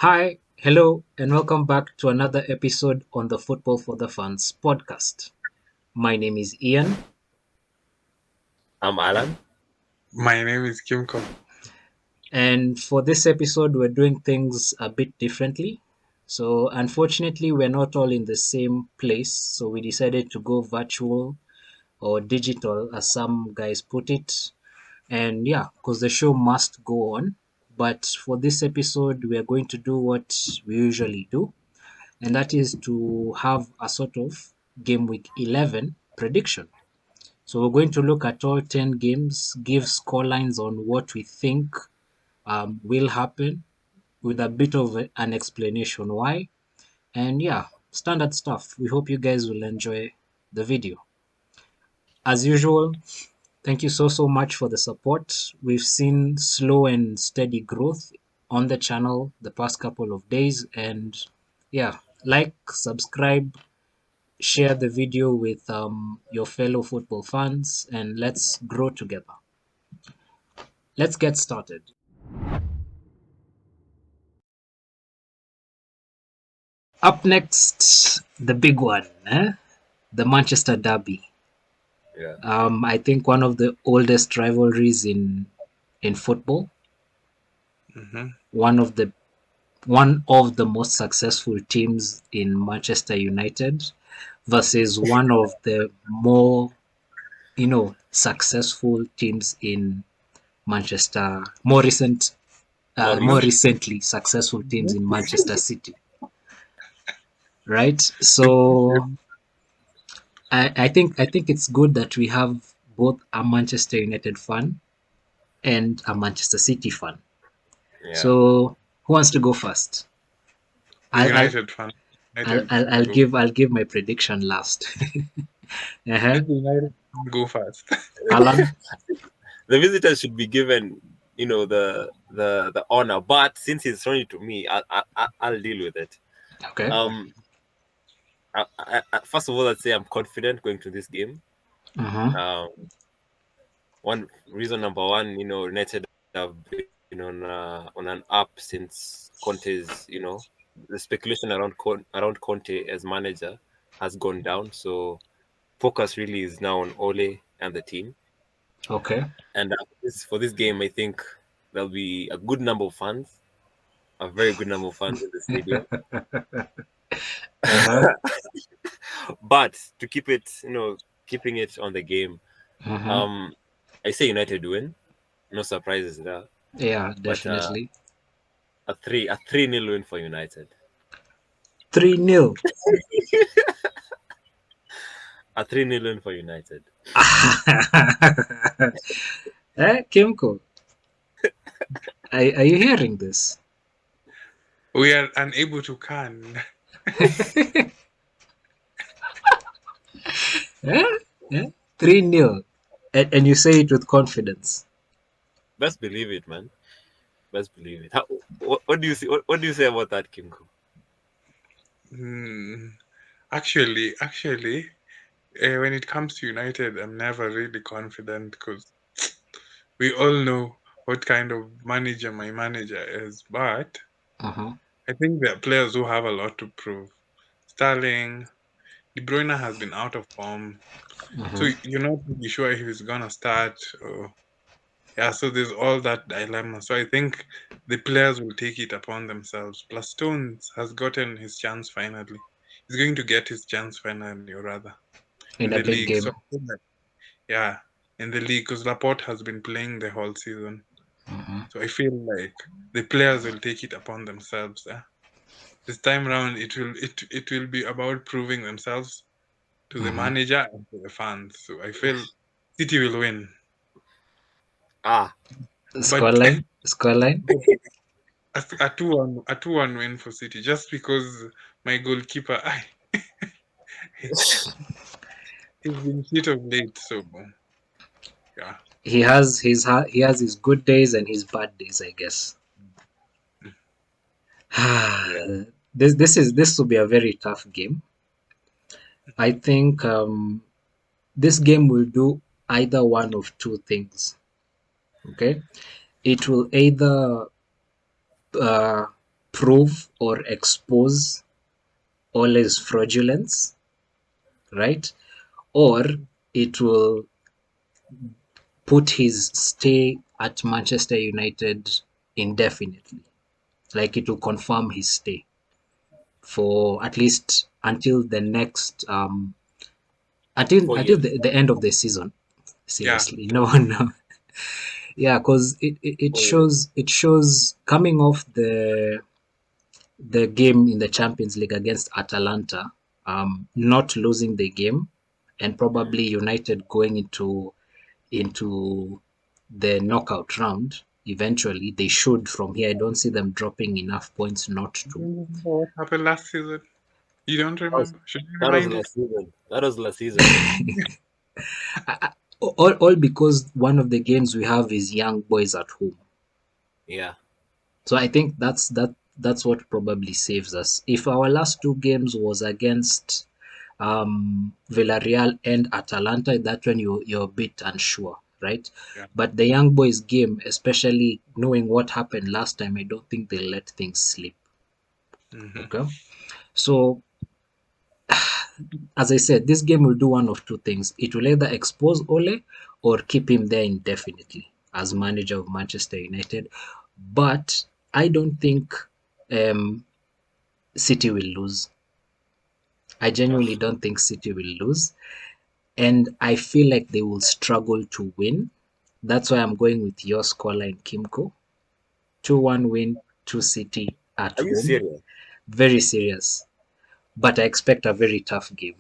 Hi, hello, and welcome back to another episode on the Football for the Fans podcast. My name is Ian, I'm Alan. My name is Kimko. and for this episode, we're doing things a bit differently. So, unfortunately, we're not all in the same place, so we decided to go virtual or digital, as some guys put it. And yeah, because the show must go on. But for this episode, we are going to do what we usually do, and that is to have a sort of game week 11 prediction. So we're going to look at all 10 games, give scorelines on what we think will happen with a bit of an explanation why. And yeah, standard stuff. We hope you guys will enjoy the video. As usual, thank you so much for the support. We've seen slow and steady growth on the channel the past couple of days. And yeah, like, subscribe, share the video with your fellow football fans, and let's grow together. Let's get started. Up next, the big one, the Manchester Derby. Yeah. I think one of the oldest rivalries in football. hmm One of the most successful teams in Manchester United versus one of the more successful teams in Manchester, More more recent. recently successful teams in Manchester City, right? So I think it's good that we have both a Manchester United fan and a Manchester City fan. Yeah. So who wants to go first? The I'll I'll United fan. I'll, United I'll, should I'll go. give I'll give my prediction last. Uh-huh. Let the United fan go first. Alan. The visitors should be given, the honor. But since it's only to me, I'll deal with it. Okay. Um, first of all, I'd say I'm confident going to this game. Uh-huh. Um, one reason number one, United have been on an up since Conte's, the speculation around Conte as manager has gone down. So focus really is now on Ole and the team. Okay. And for this game, I think there'll be a good number of fans, a very good number of fans in the stadium. Uh-huh. But to keeping it on the game, Uh-huh. um, I say United win. No surprises there. Yeah, But definitely. a 3-0 win for United. 3-0. A 3-0 win for United. Kimko, are you hearing this? We are unable to can. Yeah? 3-0. And you say it with confidence. Best believe it, man. Best believe it. What do you see? What do you say about that, Kimko? Hmm. Actually, when it comes to United, I'm never really confident because we all know what kind of manager my manager is. But Uh-huh. I think there are players who have a lot to prove. Sterling, De Bruyne has been out of form, so Uh-huh. you're not really sure if he's gonna start. Yeah, so there's all that dilemma. So I think the players will take it upon themselves. Plus, Stones has gotten his chance finally. He's going to get his chance finally, or rather, in In a the big league. So, game. I feel like, yeah, in the league, because Laporte has been playing the whole season. Uh-huh. So I feel like the players will take it upon themselves. This time round, it will be about proving themselves to the Uh-huh. manager and to the fans. So I feel City will win. Ah, But Scoreline? Scoreline? a two one win for City just because my goalkeeper he's been shit of late. So yeah, He has his good days and his bad days, I guess. yeah. This will be a very tough game. I think this game will do either one of two things. Okay, it will either uh, prove or expose Ole's fraudulence, right? Or it will put his stay at Manchester United indefinitely. Like it will confirm his stay for at least until the next four until years. the end of the season. Yeah. Seriously, no, no, yeah, because it 4 years. shows coming off the game in the Champions League against Atalanta, not losing the game, and Mm. probably United going into the knockout round. Eventually, they should from here. I don't see them dropping enough points not You to. don't remember what happened last season? You don't That was, remember? Should I that was remind you? last season. That was last season. All because one of the games we have is young boys at home. Yeah. So I think that's what probably saves us. If our last two games was against Villarreal and Atalanta, that's when you're a bit unsure, right? Yeah. But the young boys game, especially knowing what happened last time, I don't think they'll let things slip. Hmm. Okay, so as I said, this game will do one of two things. It will either expose Ole or keep him there indefinitely as manager of Manchester United. But I don't think um, City will lose. I genuinely Ugh. don't think City will lose. And I feel like they will struggle to win. That's why I'm going with your scoreline, Kimco. 2-1 win to City at Are you home. serious? Very serious. But I expect a very tough game.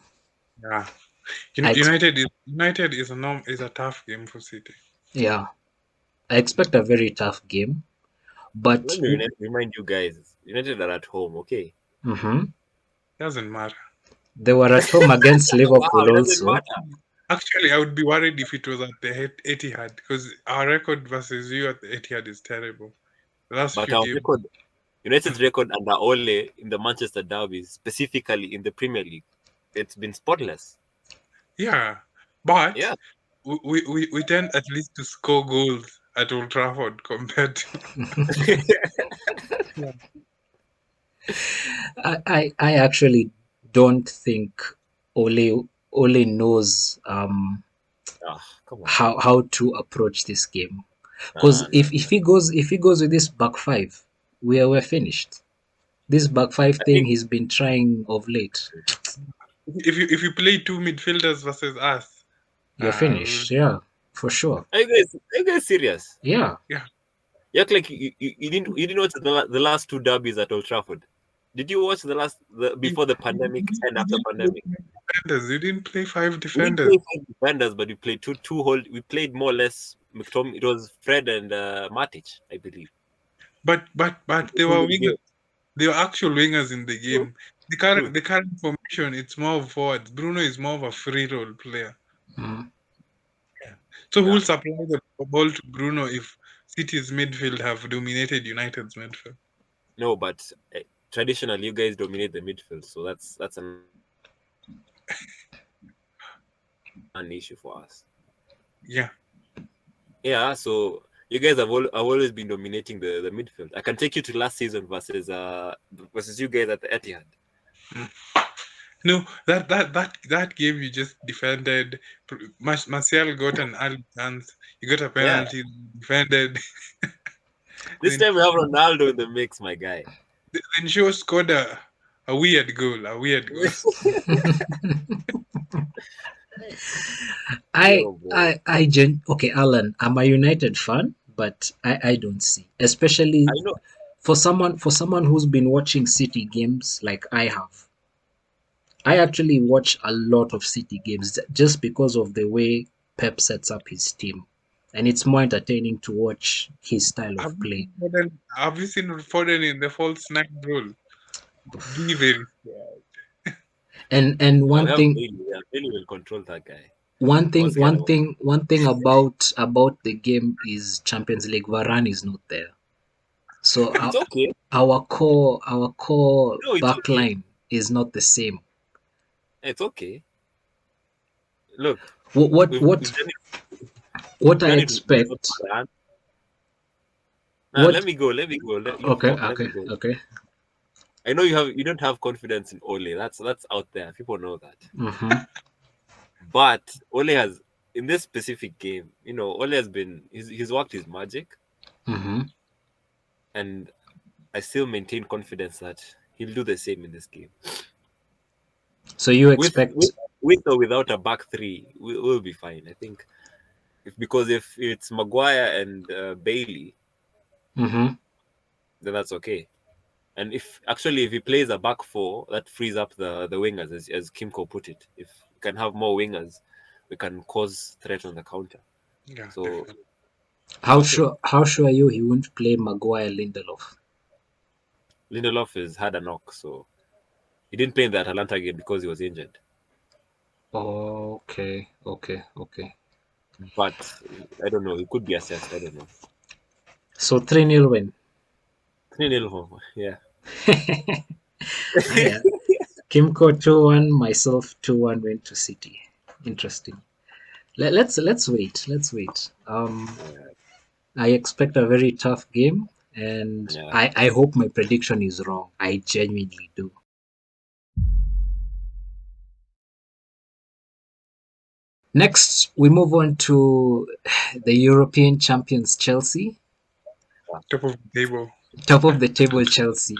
Yeah. I ex- United is a tough game for City. yeah, I expect a very tough game. Let But me remind you guys. United are at home, okay? mhm, Doesn't matter. they were at home against Wow, Liverpool it doesn't also. matter. Actually, I would be worried if it was at the Etihad because our record versus you at the Etihad is terrible. The last But few our games. record, United's record under Ole in the Manchester Derby, specifically in the Premier League, it's been spotless. Yeah, but Yeah. we tend at least to score goals at Old Trafford compared to. Yeah. I actually don't think Ole knows Ah, come on. how to approach this game. Because Nah, nah. if he goes with this back five, we're finished. This back five I thing think he's been trying of late, If you play two midfielders versus us, you're we'll, finished. Yeah, for sure. are you guys serious? Yeah. yeah. You act like you didn't watch the last two derbies at Old Trafford. Did you watch You, before the you, pandemic you and you after didn't play pandemic? five defenders. You didn't play five We didn't defenders. play five defenders, but we played two hold. We played more or less. It was Fred and Matic, I believe. But they were In the wingers. game. They were actual wingers in the True, game. The current true. the current formation, it's more of forwards. Bruno is more of a free role player. Mm. So who Yeah. will supply the ball to Bruno if City's midfield have dominated United's midfield? No, but traditionally you guys dominate the midfield, so that's an issue for us. Yeah. Yeah, so you guys have always been dominating the midfield. I can take you to last season versus you guys at the Etihad. Mm. No, that game you just defended. Martial got an early chance. You got a Yeah, penalty. Defended. this then time we have Ronaldo in the mix, my guy. then Shaw scored a weird goal. A weird goal. I Yo, bro. okay, Alan, I'm a United fan, but I don't see, I especially know. for someone who's been watching City games like I have. I actually watch a lot of City games just because of the way Pep sets up his team, and it's more entertaining to watch his style Have of you play. seen Foden, have you seen Foden in the false nine role? Be very scared. And No, we have Bailey. Yeah, Bailey will control that guy. What's the other one? one thing about the game is Champions League. Varane is not there, so It's okay. our core No, it's back okay. line is not the same. It's okay. Look, What what we've what done what I it without expect? Varane. Nah, let What me go. Let me go. You Okay, talk. Let okay, me go. okay. I know you don't have confidence in Ole. That's out there. People know that. Mm-hmm. But Ole has in this specific game, Ole has been he's worked his magic, Mm-hmm. and I still maintain confidence that he'll do the same in this game. So you With expect. with with or without a back three, we'll be fine. I think because if it's Maguire and Bailey, Mm-hmm. then that's okay. And if he plays a back four, that frees up the wingers, as Kimco put it. If we can have more wingers, we can cause threat on the counter. Yeah, So definitely. it's okay. How sure are you he won't play Maguire Lindelof? Lindelof has had a knock, so he didn't play in the Atalanta game because he was injured. Okay, okay, okay. But I don't know. He could be assessed. I don't know. So 3-0 win. 3-0 home. Yeah. Ah, yeah. Kimco 2-1, myself 2-1 win to City. Interesting. Let's wait. Let's wait. Yeah. I expect a very tough game, and Yeah. I hope my prediction is wrong. I genuinely do. Next, we move on to the European champions Chelsea, Top of the table. top of the table Chelsea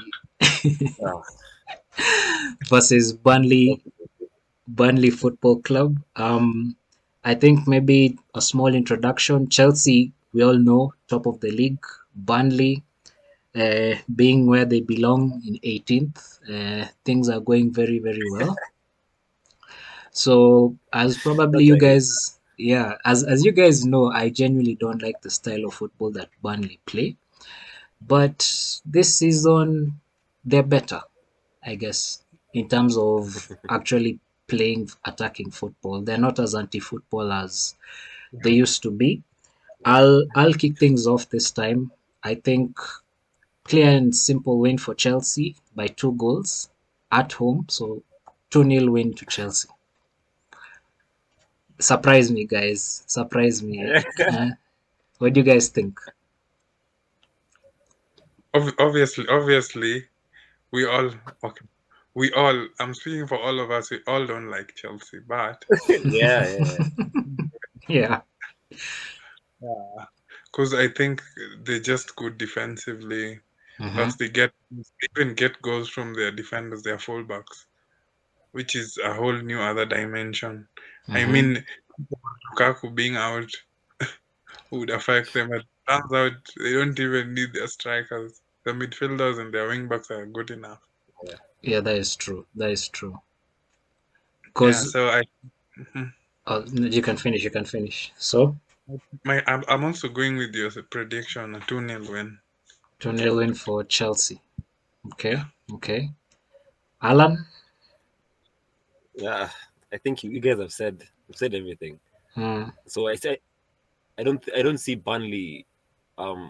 Yeah. versus Burnley Football Club. I think maybe a small introduction. Chelsea, we all know, top of the league. Burnley, being where they belong in 18th, things are going very, very well. So, as probably That's you a hit. guys, yeah, as you guys know, I genuinely don't like the style of football that Burnley play. But this season, they're better, I guess, in terms of actually playing attacking football. They're not as anti-football as they used to be. I'll kick things off this time. I think clear and simple win for Chelsea by 2 goals at home. So 2-0 win to Chelsea. Surprise me, guys. Surprise me. Uh, what do you guys think? Obviously, we all okay. We all. I'm speaking for all of us. We all don't like Chelsea, but Yeah, yeah, Yeah. because I think they're just good defensively. Mm-hmm. Plus, they even get goals from their defenders, their fullbacks, which is a whole new other dimension. I Mm-hmm. mean, Lukaku being out would affect them. It turns out they don't even need their strikers. The midfielders and their wingbacks are good enough. yeah. Yeah, that is true. That is true. Yeah, Because so mhm. you can finish. You can finish. So I'm also going with your prediction, a 2-0 win. 2-0 win for Chelsea. Yeah. Okay. Okay. Alan. Yeah. I think you guys have said everything. Mm, So I don't see Burnley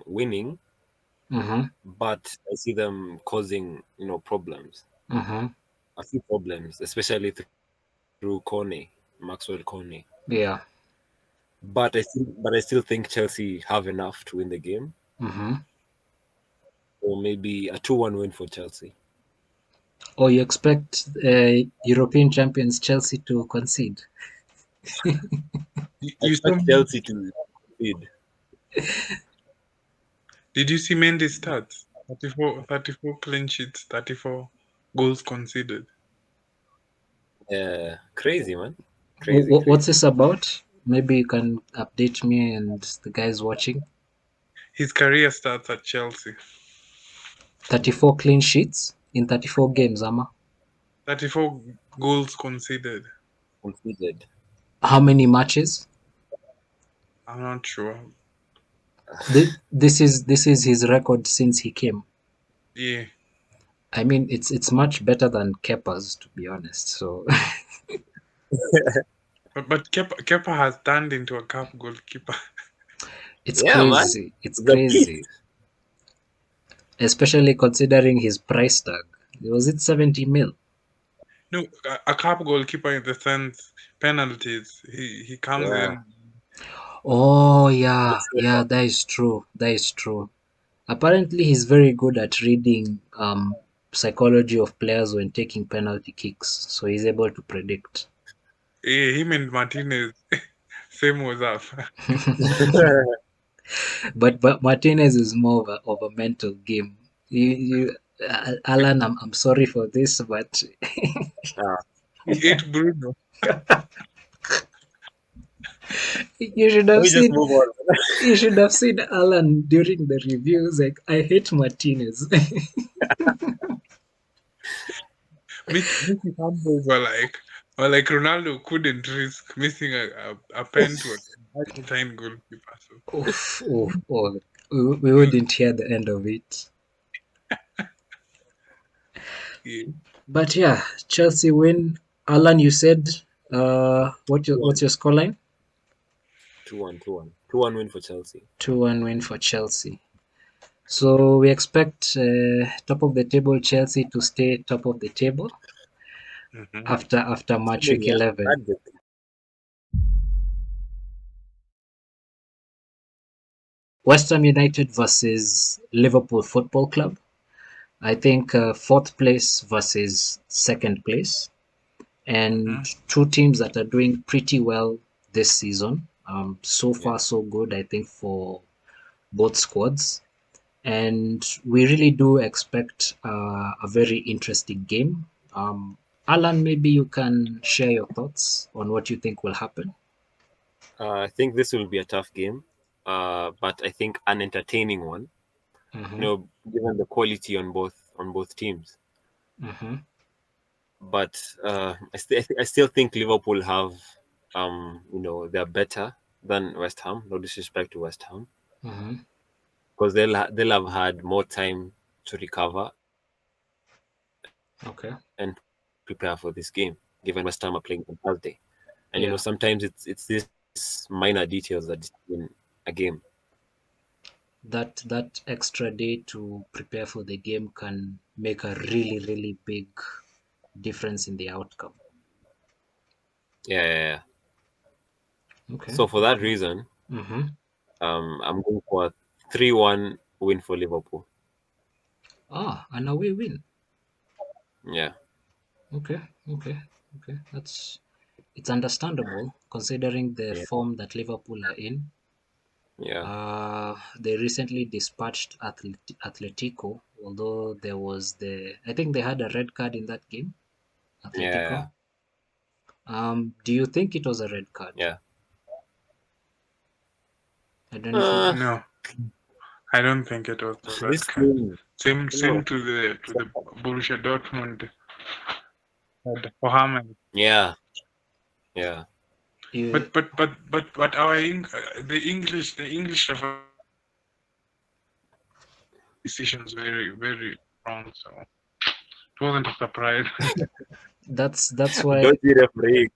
winning, mm-hmm. but I see them causing problems. Mm-hmm. A few problems, especially through Kone, Maxwell Kone. Yeah. But I still think Chelsea have enough to win the game. Mm-hmm. Or maybe a 2-1 win for Chelsea. Or you expect European champions Chelsea to concede? I You saw, expect Chelsea to lead. did you see Mendy's stats? 34 clean sheets, 34 goals conceded. Yeah, crazy man, crazy, What's crazy. this about? Maybe you can update me and the guys watching. His career starts at Chelsea. 34 clean sheets in 34 games, Ama. 34 goals conceded. Conceded. How many matches? I'm not sure. This is his record since he came. Yeah. I mean, it's much better than Kepa's, to be honest. So But Kepa has turned into a cup goalkeeper. it's Yeah, man, crazy. It's the crazy, beast. especially considering his price tag. Was it 70 mil? No, a cup goalkeeper in the sense penalties. He comes Yeah, in. Oh yeah, that's yeah, that is true. That is true. Apparently, he's very good at reading psychology of players when taking penalty kicks, so he's able to predict. Him and Martinez, same was up. But Martinez is more of a mental game. Alan, I'm sorry for this, but uh, He ate Bruno. you should let have me just seen move on. you should have seen Alan during the reviews. Like, I hate Martinez. Messi fumbles were like Ronaldo couldn't risk missing a pen to an Argentine goalkeeper. So Oof, oof, oh, we wouldn't hear the end of it. yeah. But yeah, Chelsea win. Alan, you said what's 2-1, your scoreline? 2-1, 2-1, 2-1 win for Chelsea. 2-1 win for Chelsea. So we expect top of the table Chelsea to stay top of the table Mm-hmm. after match Assuming, week yeah, 11. that's it. West Ham United versus Liverpool Football Club. I think fourth place versus second place, and Mm-hmm. two teams that are doing pretty well this season. So Yeah. far, so good, I think, for both squads. And we really do expect a very interesting game. Alan, maybe you can share your thoughts on what you think will happen. I think this will be a tough game, but I think an entertaining one. Hmm. Given the quality on both teams. Hmm. But I still think Liverpool have, they're better than West Ham. No disrespect to West Ham, Hmm. because they'll have had more time to recover and Okay. prepare for this game, given West Ham are playing on Thursday. And Yeah, sometimes it's these minor details that determine a game. that extra day to prepare for the game can make a really, really big difference in the outcome. Yeah, yeah, yeah. Okay. So for that reason, Mm-hmm. I'm going for a 3-1 win for Liverpool. Ah, an away win. Yeah, Okay, okay, okay. It's understandable considering the yeah, form that Liverpool are in. yeah, They recently dispatched Atletico, although I think they had a red card in that game, yeah, Atletico. Do you think it was a red card? yeah. I don't know if you. Uh, No, I don't think it was a red this card. team, Same no. to the Borussia Dortmund had for Hammers. Yeah, yeah, you But the English referee decisions very wrong. So it wasn't a surprise. that's why dodgy referee.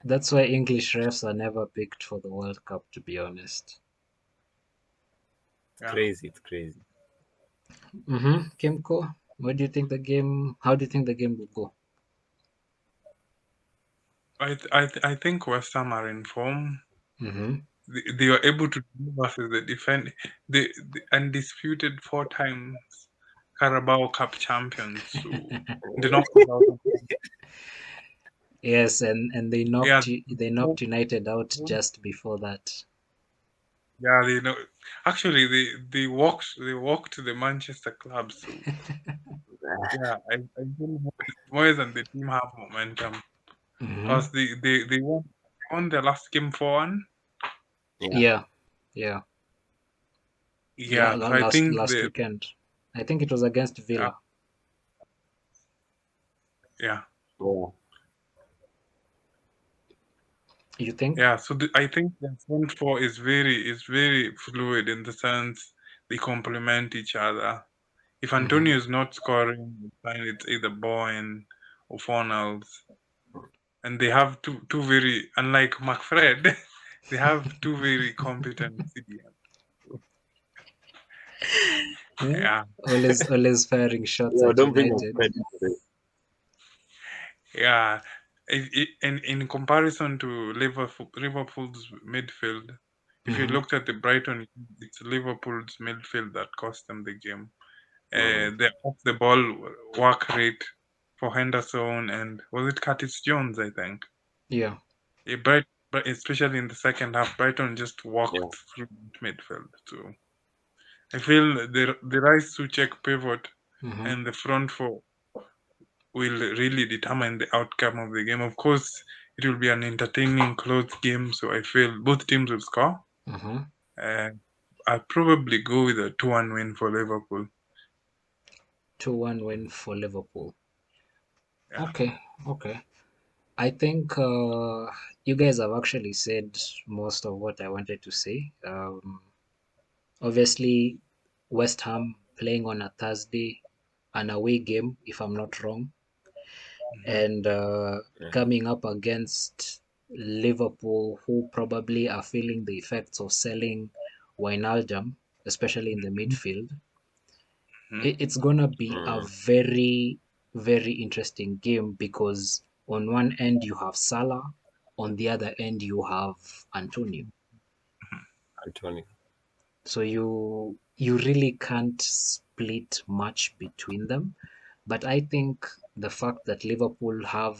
that's why English refs are never picked for the World Cup, to be honest. Yeah. Crazy, it's crazy. Kimco, what do you think the game? How do you think the game will go? I think West Ham are in form. Mm-hmm. They were able to do versus the undisputed 4 times Carabao Cup champions. So the knockers out. Yes, and Yeah, they knocked United out just before that. yeah, they know. Actually, they walked to the Manchester club. So yeah, I feel Moyes and the team have momentum Hmm. because they won their last game 4-1. Yeah, Yeah, yeah. Yeah, so I think Last the weekend, I think it was against yeah, Villa. yeah, yeah, You think? yeah. So I think the front four is very fluid in the sense they complement each other. If Hmm. Antonio is not scoring, it's either Bowen or Fornals, and they have two very unlike McFred. They have two very competent CDMs. Yeah. Yeah, Always firing shots yeah. at Don't bring up United. credit to this. yeah. In comparison to Liverpool's midfield, if you Hmm. looked at the Brighton, it's Liverpool's midfield that cost them the game. The off the ball work rate for Henderson and was it Curtis Jones? I think. Yeah. Yeah, but especially in the second half, Brighton just Yeah. walked through midfield. So I feel the Rice Suchek pivot Mm-hmm. and the front four will really determine the outcome of the game. Of course, it will be an entertaining, close game. So I feel both teams will score. Mm-hmm. Uh, I'll probably go with a 2-1 win for Liverpool. 2-1 win for Liverpool. Yeah. Okay. Okay. I think you guys have actually said most of what I wanted to say. Obviously, West Ham playing on a Thursday, an away game, if I'm not wrong, Mhm. and Yeah. coming up against Liverpool, who probably are feeling the effects of selling Wijnaldum, especially in the midfield. Mhm. It's gonna be a Mm. very, very interesting game because on one end you have Salah, on the other end you have Antonio. Anthony. So you really can't split much between them. But I think the fact that Liverpool have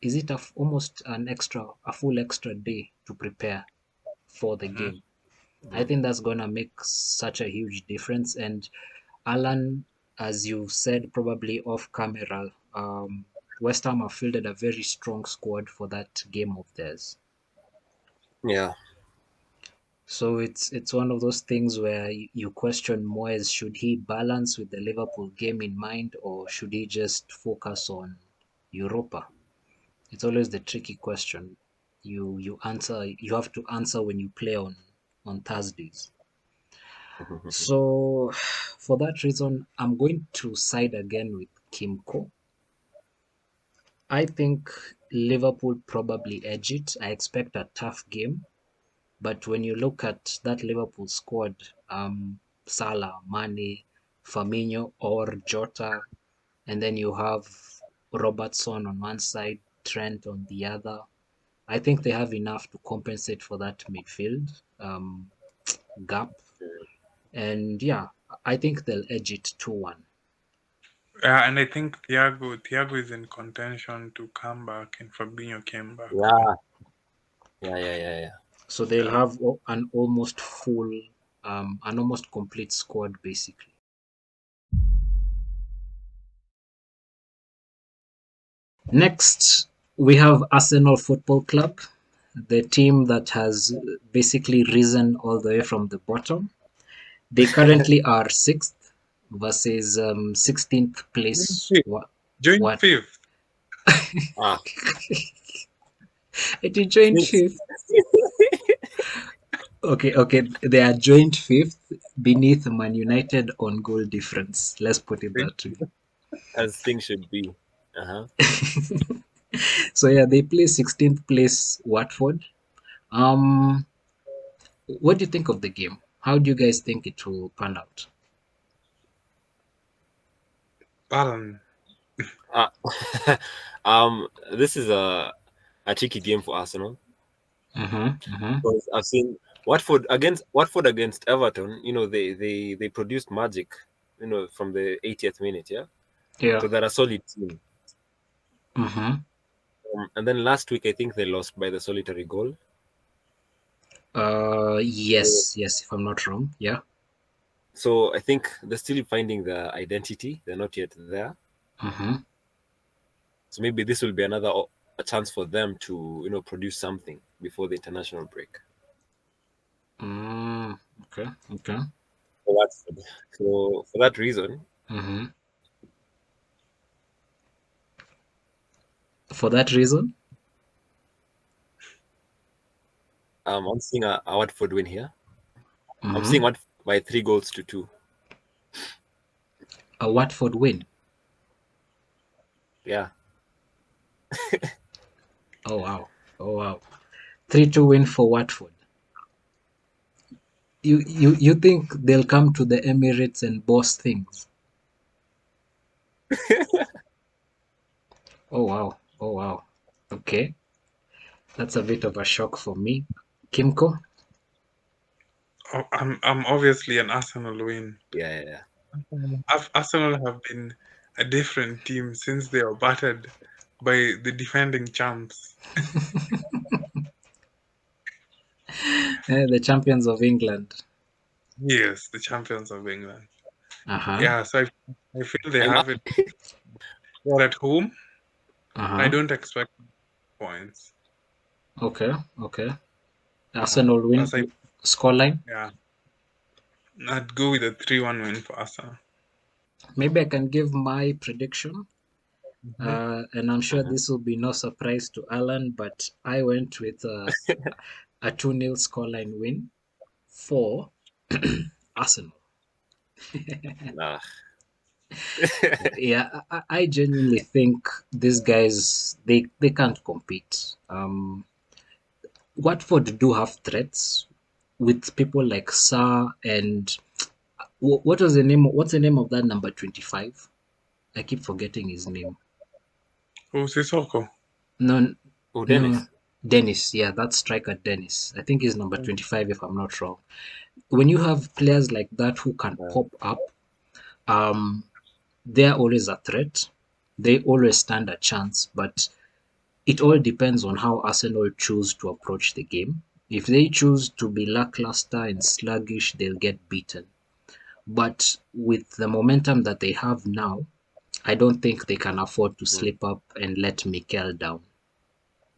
is it almost a full extra day to prepare for the Mhm. game. I Mhm. think that's gonna make such a huge difference. And Alan, as you said, probably off camera, West Ham have fielded a very strong squad for that game of theirs. Yeah. So it's one of those things where you question Moyes, should he balance with the Liverpool game in mind, or should he just focus on Europa? It's always the tricky question. You have to answer when you play on Thursdays. So for that reason, I'm going to side again with Kimco. I think Liverpool probably edge it. I expect a tough game. But when you look at that Liverpool squad, Salah, Mane, Firmino, or Jota, and then you have Robertson on one side, Trent on the other, I think they have enough to compensate for that midfield gap. And yeah, I think they'll edge it 2-1. Yeah, and I think Thiago is in contention to come back, and Fabinho came back too. Yeah. Yeah. Yeah. Yeah. Yeah. So they'll Yeah. have an almost complete squad basically. Next, we have Arsenal Football Club, the team that has basically risen all the way from the bottom. They currently are sixth versus 16th Joint place. fifth. Joint What? fifth. Ah. It is joint Six. fifth. Okay, okay. They are joint fifth beneath Man United on goal difference. Let's put it that way. As things should be. Uh huh. So yeah, they play 16th place Watford. Um, what do you think of the game? How do you guys think it will pan out? Balan. Uh, this is a tricky game for Arsenal Mm-hmm, mm-hmm. because I've seen Watford against Everton. You know, they produced magic. You know, from the 80th minute. Yeah, Yeah. so they're a solid team. Mm-hmm. And then last week, I think they lost by the solitary goal. So, Yes, yes, if I'm not wrong. Yeah. so I think they're still finding their identity. They're not yet there. Mm-hmm. So maybe this will be a chance for them to produce something before the international break. Mm, okay, okay. So for that reason, Mm-hmm. For that reason, I'm seeing a Watford win here. I'm seeing mm-hmm. what by 3 goals to 2. A Watford win. Yeah, Oh wow. Oh wow. 3-2 win for Watford. You think they'll come to the Emirates and boss things? Oh wow. Oh wow. Okay. That's a bit of a shock for me. Kimco? Oh, I'm obviously an Arsenal win. yeah, yeah, yeah. Arsenal have been a different team since they were battered by the defending champs. The champions of England. Yes, the champions of England. Uh-huh. Yeah, so I feel they I'm have it. They're at home. I Uh-huh. don't expect points. Okay. Okay. Yeah, Arsenal win. plus I Scoreline. yeah, I'd go with a 3-1 win for Arsenal. Maybe I can give my prediction. Mhm. And I'm sure Mhm. this will be no surprise to Alan, but I went with a 2-0 scoreline win for Arsenal. Nah. Yeah, I genuinely think these guys they can't compete. Watford do have threats with people like Sa and what was the name? What's the name of that number 25? I keep forgetting his name. Oh, Sissoko. No, Oh, no, Dennis. Dennis. Yeah, that striker Dennis. I think he's number 25 if I'm not wrong. When you have players like that who can Uh, pop up, um, they're always a threat. They always stand a chance, but it all depends on how Arsenal choose to approach the game. If they choose to be lackluster and sluggish, they'll get beaten. But with the momentum that they have now, I don't think they can afford to mm. slip up and let Mikel down.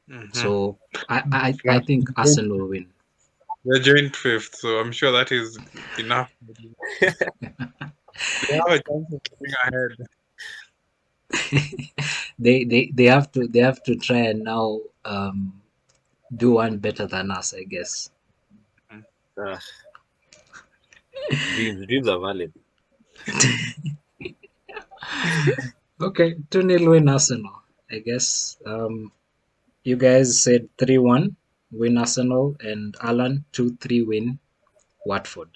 Mm-hmm. So I Yeah, think Arsenal win. they're joint fifth, so I'm sure that is enough. They have a chance of getting ahead. They have to try and now do one better than us, I guess. Ah, dreams are valid. Okay, 2-0 win Arsenal, I guess. You guys said 3-1 win Arsenal, and Alan 2-3 win Watford.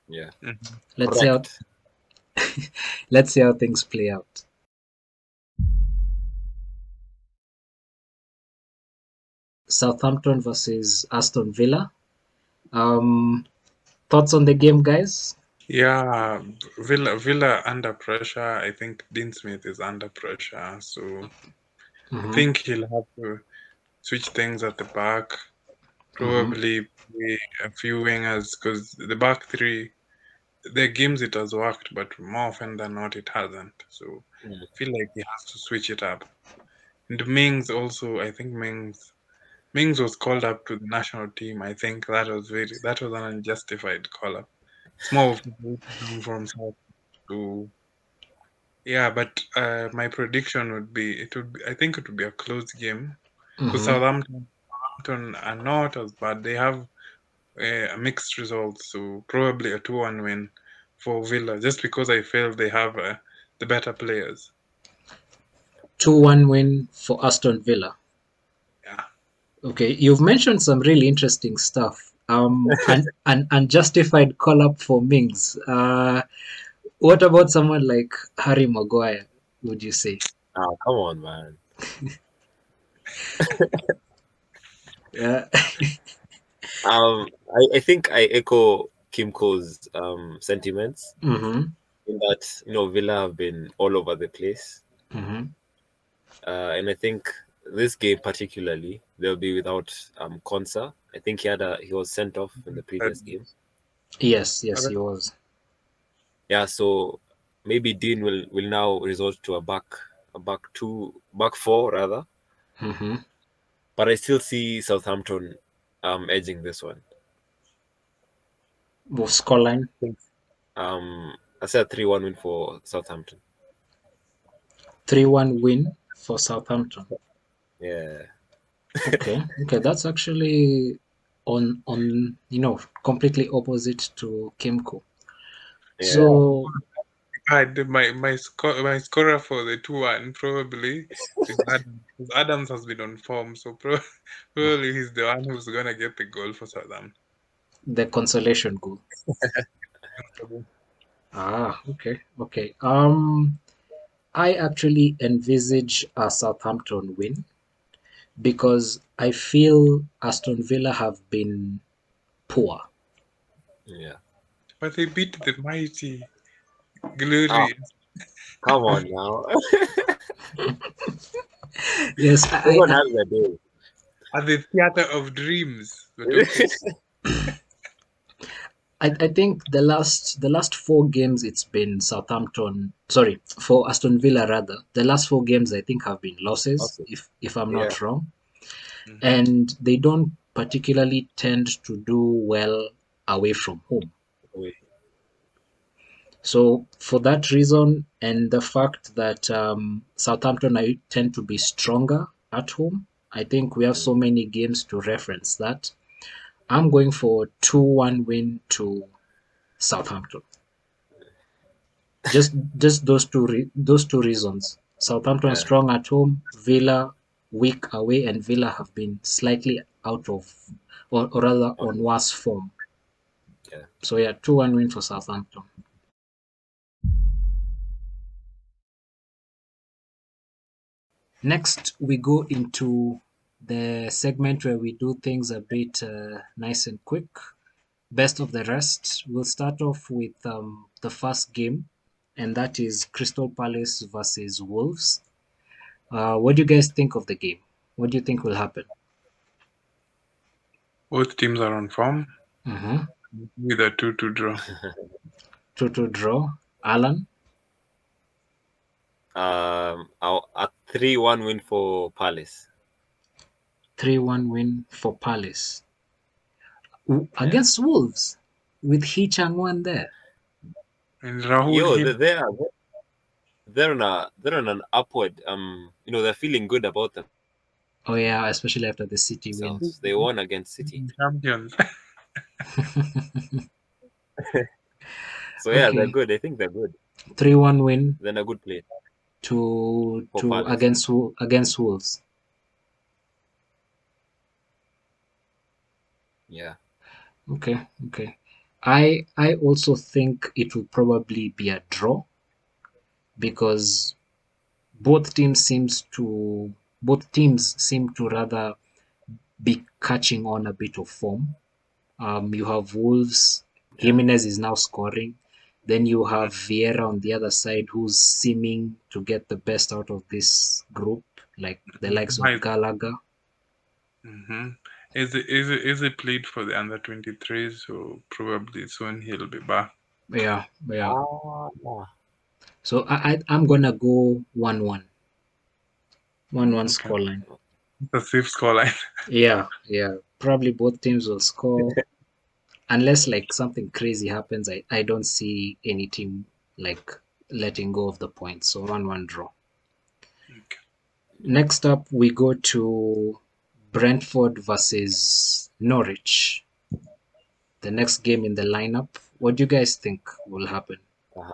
Yeah, Mhm. Let's see how correct. let's see how things play out. Southampton versus Aston Villa. Um, Thoughts on the game, guys? Yeah, Villa under pressure. I think Dean Smith is under pressure, so I Mm-hmm. think he'll have to switch things at the back. Mm-hmm. Probably play a few wingers because the back three, the games it has worked, but more often than not it hasn't. So Mm. I feel like he has to switch it up. And Mings also, I think Mings was called up to the national team. I think that was an unjustified call up. It's more of down from south to yeah, but my prediction would be I think it would be a close game because Mm-hmm. Southampton are not as bad. They have a mixed results, so probably a 2-1 win for Villa, just because I feel they have the better players. 2-1 win for Aston Villa. Yeah. Okay, you've mentioned some really interesting stuff. An unjustified call up for Mings. What about someone like Harry Maguire? Would you say? Ah, come on, man. Yeah. I think I echo Kimco's sentiments Mm-hmm. in that Villa have been all over the place, Mm-hmm. and I think this game particularly they'll be without Konsa. I think he was sent off in the Uh, previous game. Yes, yes, other- he was. Yeah, so maybe Dean will now resort to a back four rather, Mm-hmm. but I still see Southampton edging this one. Well, scoreline I said 3-1 win for Southampton. 3-1 win for Southampton. Yeah. Okay, okay, that's actually on completely opposite to Kimco. Yeah. So my scorer for the 2-1 probably is Adams. 'Cause Adams has been on form, so probably he's the one who's gonna get the goal for Southampton. the consolation goal. Okay, okay. I actually envisage a Southampton win because I feel Aston Villa have been poor. Yeah. But they beat the mighty. Oh, Glorious. come on now. Yes, Everyone has their day. At the theater of dreams, we're talking. I think the last four games it's been Southampton. Sorry, for Aston Villa rather. The last four games I think have been losses, Awesome. if I'm Yeah. not wrong, Mhm. and they don't particularly tend to do well away from home. Wait. So for that reason, and the fact that Southampton tend to be stronger at home, I think we have so Mm. many games to reference that. I'm going for 2-1 win to Southampton. Just those two reasons. Southampton Yeah. strong at home, Villa weak away, and Villa have been slightly out of, or rather on Okay. worse form. Yeah. So yeah, 2-1 win for Southampton. Next, we go into the segment where we do things a bit nice and quick. Best of the rest. We'll start off with the first game, and that is Crystal Palace versus Wolves. What do you guys think of the game? What do you think will happen? Both teams are on form Mm-hmm. with a 2-2 draw. 2-2 draw. Alan, A 3-1 win for Palace. 3-1 win for Palace. Yeah. Against Wolves with Hee Chang-wan there. And Rahul Yo, him. they're on an upward. They're feeling good about Oh yeah, especially after the City win. themselves. They won against City. Champions. So yeah, they're Okay, good. I think they're good. 3-1 win They're in a good place to for to Palace. against Wolves. Yeah. Okay, okay. I also think it will probably be a draw because both teams seem to rather be catching on a bit of form. You have Wolves. Yeah. Jimenez is now scoring. Then you have Vieira on the other side, who's seeming to get the best out of this group, like the likes of Gallagher. Mm-hmm. Is it played for the under 23s? So probably soon he'll be back. Yeah, yeah. Ah. So I'm gonna go 1-1, 1-1 Okay. scoreline. It's a safe scoreline. Yeah, yeah. Probably both teams will score unless like something crazy happens. I don't see any team like letting go of the points. So 1-1 draw. Okay. Next up, we go to Brentford versus Norwich. The next game in the lineup. What do you guys think will happen? Uh,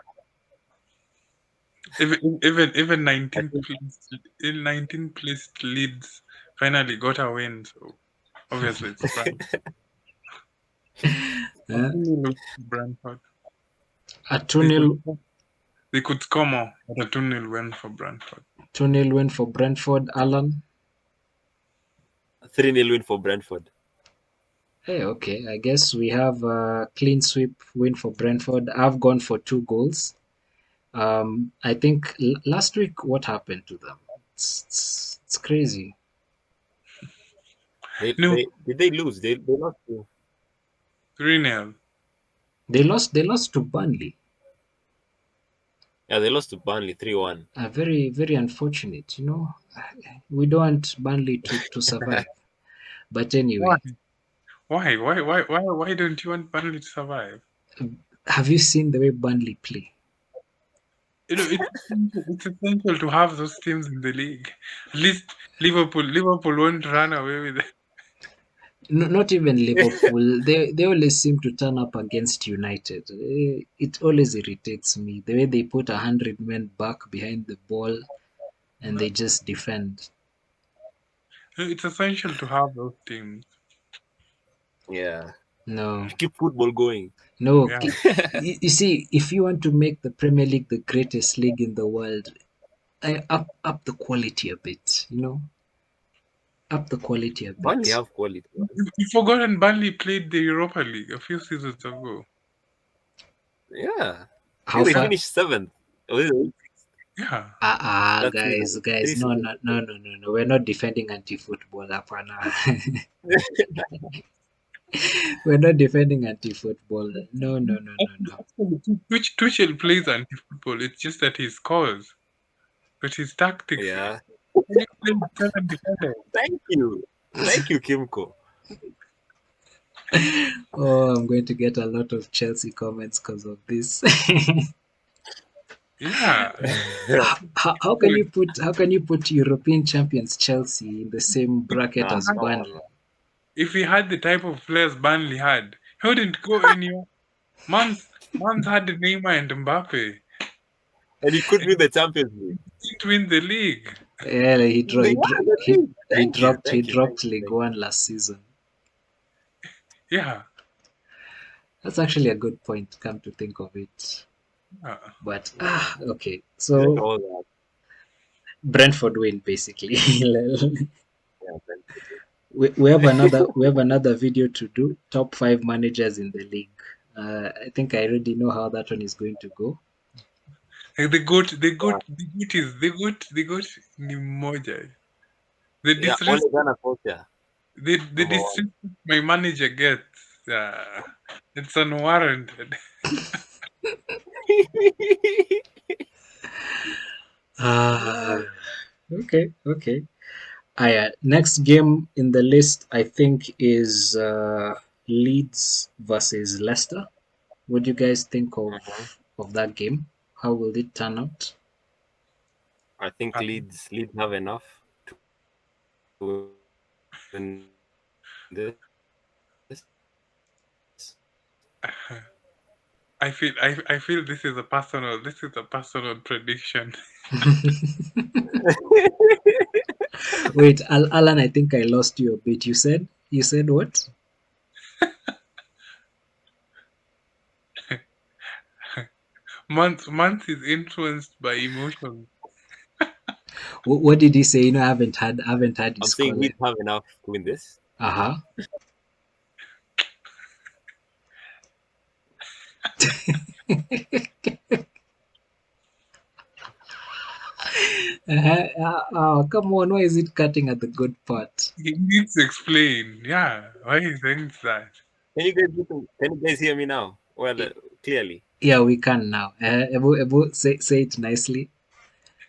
Even I 19th think place in 19th place Leeds finally got a win. So obviously it's Brentford. I Uh, think they lost to Brentford. a They could 2-0 they could score more, but a 2-0 win for Brentford. 2-0 win for Brentford. Alan. 3-0 win for Brentford. Hey, okay. I guess we have a clean sweep win for Brentford. I've gone for 2 goals. I think last week, what happened to them? It's crazy. They No, they did they lose? They lost to 3-0. They lost to Burnley. yeah, they lost to Burnley 3-1. Very, very unfortunate. We don't want Burnley to survive. But Why? anyway, Why don't you want Burnley to survive? have you seen the way Burnley play? It's essential to have those teams in the league. At least Liverpool won't run away with it. No, not even Liverpool. They always seem to turn up against United. It always irritates me the way they put 100 men back behind the ball and they just defend. It's essential to have those teams. Yeah. No, Keep football going. no. Yeah. You see, if you want to make the Premier League the greatest league in the world, up the quality a bit. Up the quality a Burnley bit. have quality. You've forgotten Burnley played the Europa League a few seasons ago. Yeah. I How think they far? finished seventh. Oh, is it? Yeah. That Guys, season. guys, Three no, seasons. no, no, no, no, no. We're not defending anti-football, Apana. We're not defending anti-football. No, no, no, no, no. Which Tuchel plays anti-football. It's just that he scores, but his tactics. Yeah. He plays seven defenders. Thank you, Kimko. Oh, I'm going to get a lot of Chelsea comments because of this. Yeah. How can you put European champions Chelsea in the same bracket Nah, as come on, Burnley? man. If he had the type of players Burnley had, he wouldn't go anywhere. Mans had Neymar and Mbappe. And he could win the Champions League. He didn't win the league. Yeah, like They won the league. Thank you, he thank you, thank dropped you, League thank you. One last season. Yeah. That's actually a good point, come to think of it. Yeah. But Yeah. okay. Did So all that. Brentford win basically. Yeah, thank you. We have another video to do. Top five managers in the league. I think I already know how that one is going to go. Like the goat ni mmoja. The Yeah, only disrespect, Ghana culture. the Number one. disrespect my manager gets, it's unwarranted. Ah, okay, okay. Next game in the list, I think, is Leeds versus Leicester. What do you guys think Mhm. of that game? How will it turn out? I think Uh, Leeds have enough to win this. I feel this is a personal prediction. Wait, Alan, I think I lost you a bit. You said what? Month is influenced by emotions. What did he say? I haven't had I'm his saying call. Leeds have enough to win this. Uh-huh. Come on, why is it cutting at the good part? He needs to explain, yeah, why he thinks that. Can you guys hear me now? Well, Y- clearly. Yeah, we can now. Ebu, say it nicely.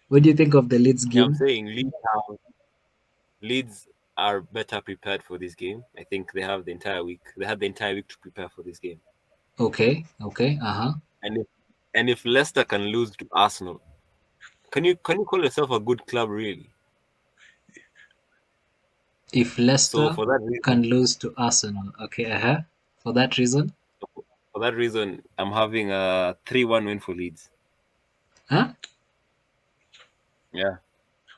What do you think of the Leeds Yeah, I'm game? saying Leeds are better prepared for this game. I think they have the entire week. They had the entire week to prepare for this game. Okay, okay, uh-huh. And if Leicester can lose to Arsenal, can you call yourself a good club really? If So Leicester for that can reason, lose to Arsenal, okay, uh-huh. For that reason, I'm having a 3-1 win for Leeds. huh? Yeah,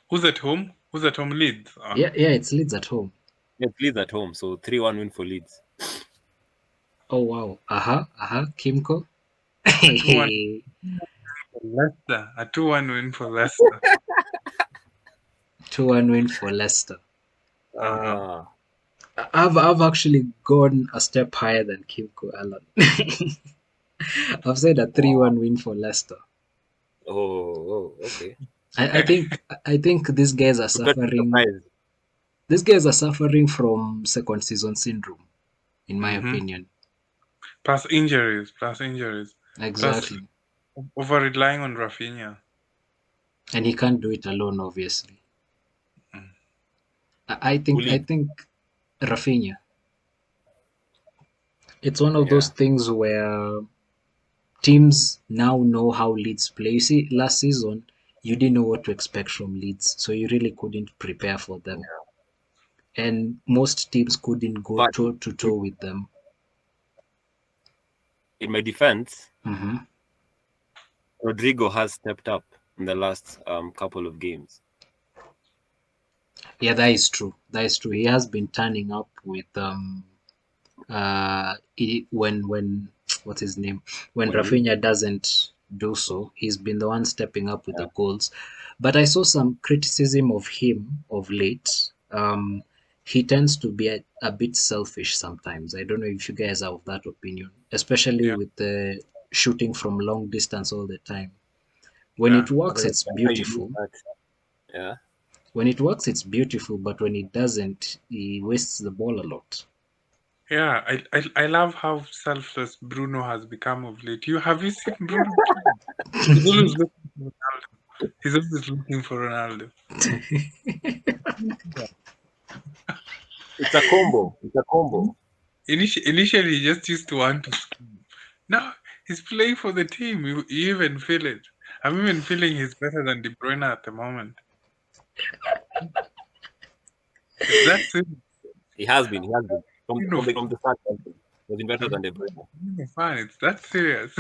Who's at home? Leeds. Yeah, yeah, it's Leeds at home. it's Leeds at home, so 3-1 win for Leeds. Oh wow, uh-huh, uh-huh. Kimco. A 2-1 for Leicter. A 2-1 win for Leicester. 2-1 win for Leicester. Uh-huh. Ah, I've actually gone a step higher than Kimco Alan. I've said a wow. 3-1 win for Leicester. Okay. I think these guys are Prepare to be suffering. surprised. These guys are suffering from second season syndrome, in my Mm-hmm. opinion. Plus injuries. Plus Exactly. over relying on Rafinha. And he can't do it alone, obviously. Mm. I Who think I leads? think Rafinha. It's one of those Yeah. things where teams now know how Leeds play. You see, last season you didn't know what to expect from Leeds, so you really couldn't prepare for them. And most teams couldn't go But toe to toe with them. in my defense, Hmm. Rodrigo has stepped up in the last couple of games. Yeah, that is true. That is true. He has been turning up with when what's his name, when When we, Rafinha doesn't do so, he's been the one stepping up with yeah. the goals. But I saw some criticism of him of late. He tends to be a bit selfish sometimes. I don't know if you guys are of that opinion, especially Yeah. with the shooting from long distance all the time. When Yeah. it works, Otherwise, it's how you use beautiful. that? Yeah. When it works, it's beautiful, but when it doesn't, he wastes the ball a lot. Yeah, I love how selfless Bruno has become of late. You seen Bruno play? He's always looking for Ronaldo. He's always looking for Ronaldo. Yeah. It's a combo. It's a combo. Initially, he just used to want to scream. Now he's playing for the team. You even feel it. I'm even feeling he's better than De Bruyne at the moment. It's that serious. He has been. He has been Bruno from the start. He has been better fan. than De Bruyne. Bruno fan. It's that serious.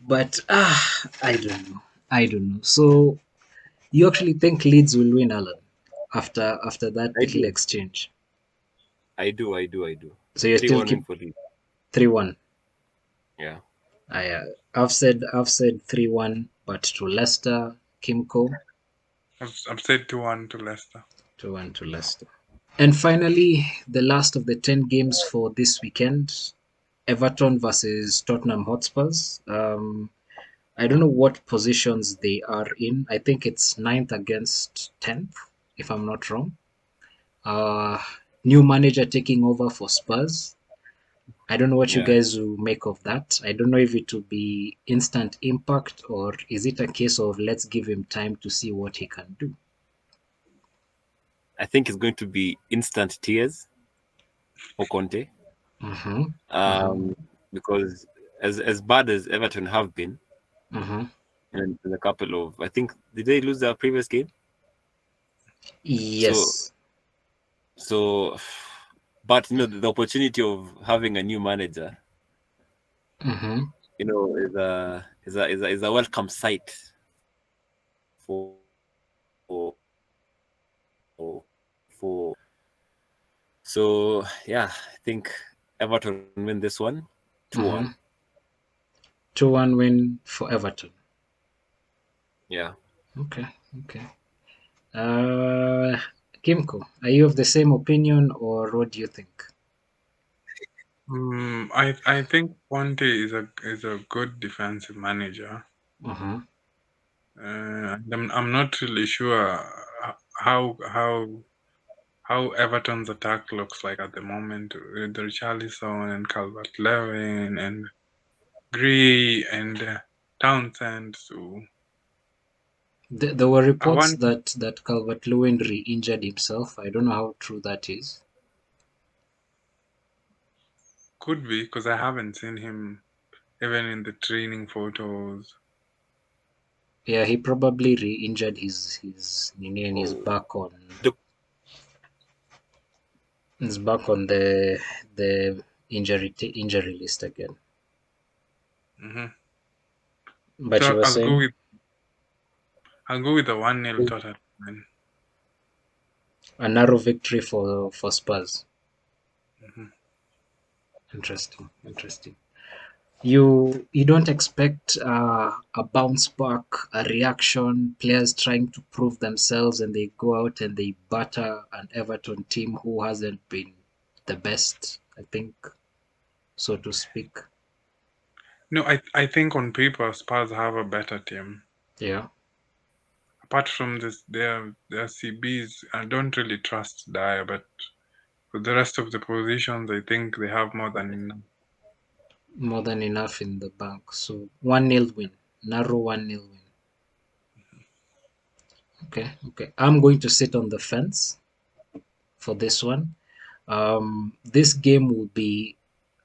But I don't know. I don't know. So you actually think Leeds will win, Alan, after that I little do. exchange? I do. I do. I do. So you still 3-1 win keep for Leeds. 3-1. Yeah. I've said 3-1, but to Leicester, Kimco, I've said 2-1 to Leicester. 2-1 to Leicester. And finally, the last of the 10 games for this weekend, Everton versus Tottenham Hotspurs. I don't know what positions they are in. I think it's ninth against 10th, if I'm not wrong. Uh, New manager taking over for Spurs. I don't know what you Yeah. guys will make of that. I don't know if it will be instant impact or is it a case of let's give him time to see what he can do. I think it's going to be instant tears for Conte. Mm-hmm. Mm-hmm. Um, because as bad as Everton have been, Mm-hmm. and in a couple of, I think, did they lose their previous game? So Yes. so, but the opportunity of having a new manager, Mm-hmm. is a welcome sight for for. So yeah, I think Everton win this one, 2-1. Mm-hmm. 2-1 win for Everton. Yeah. Okay. Okay. Uh, Kimko, are you of the same opinion or what do you think? I think Conte is a good defensive manager. Mm-hmm. I'm not really sure how Everton's attack looks like at the moment with the Richarlison and Calvert-Lewin and Gray and Townsend. So There were I reports want that Calvert-Lewin re-injured himself. I don't know how true that is. could be because I haven't seen him even in the training photos. Yeah, he probably re-injured his knee and Oh, the he's back on the injury list again. Hmm. But you So were I'll go saying with I'll go with the 1-0 Tottenham win. a narrow victory for Spurs. Hmm. Interesting, interesting. You don't expect a bounce back, a reaction, players trying to prove themselves, and they go out and they batter an Everton team who hasn't been the best, I think, so to speak. No, I think on paper Spurs have a better team. Yeah, Apart from this, their CBs, I don't really trust Dyer, but for the rest of the positions, I think they have more than enough. more than enough in the bank. So 1-0 win, narrow 1-0 win. Okay, okay. I'm going to sit on the fence for this one. This game will be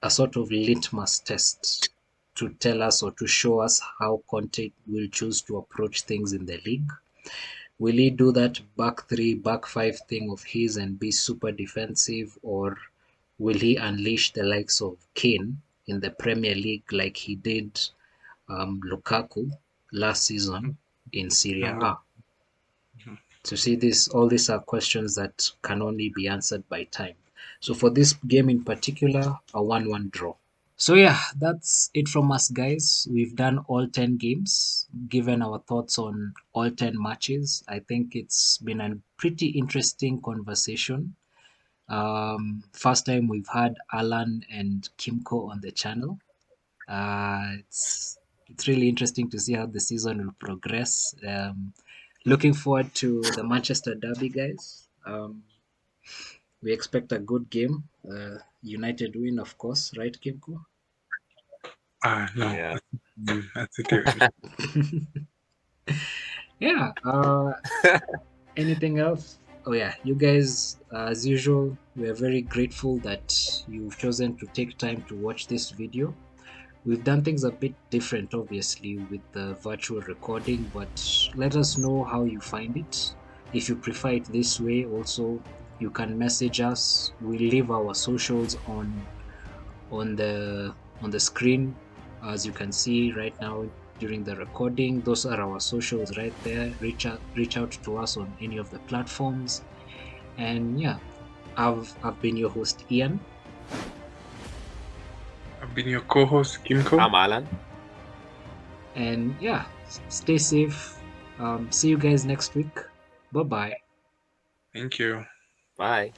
a sort of litmus test to tell us or to show us how Conte will choose to approach things in the league. Will he do that back three, back five thing of his and be super defensive, or will he unleash the likes of Kane in the Premier League like he did Lukaku last season in Serie No, A? To see this, all these are questions that can only be answered by time. So for this game in particular, a 1-1 draw. So yeah, that's it from us guys. We've done all 10 games, given our thoughts on all 10 matches. I think it's been a pretty interesting conversation. First time we've had Alan and Kimko on the channel. It's really interesting to see how the season will progress. Looking forward to the Manchester Derby, guys. We expect a good game. United win, of course, right, Kimko? No, Yeah. that's it. Yeah. Anything else? Oh yeah, you guys, as usual, we are very grateful that you've chosen to take time to watch this video. We've done things a bit different, obviously, with the virtual recording, but let us know how you find it. If you prefer it this way, also, you can message us. We'll leave our socials on the screen, as you can see right now during the recording. Those are our socials right there. Reach out to us on any of the platforms. And yeah, I've been your host, Ian. I've been your co-host, Kimko. I'm Alan. And yeah, stay safe. See you guys next week. Bye bye. Thank you. Bye.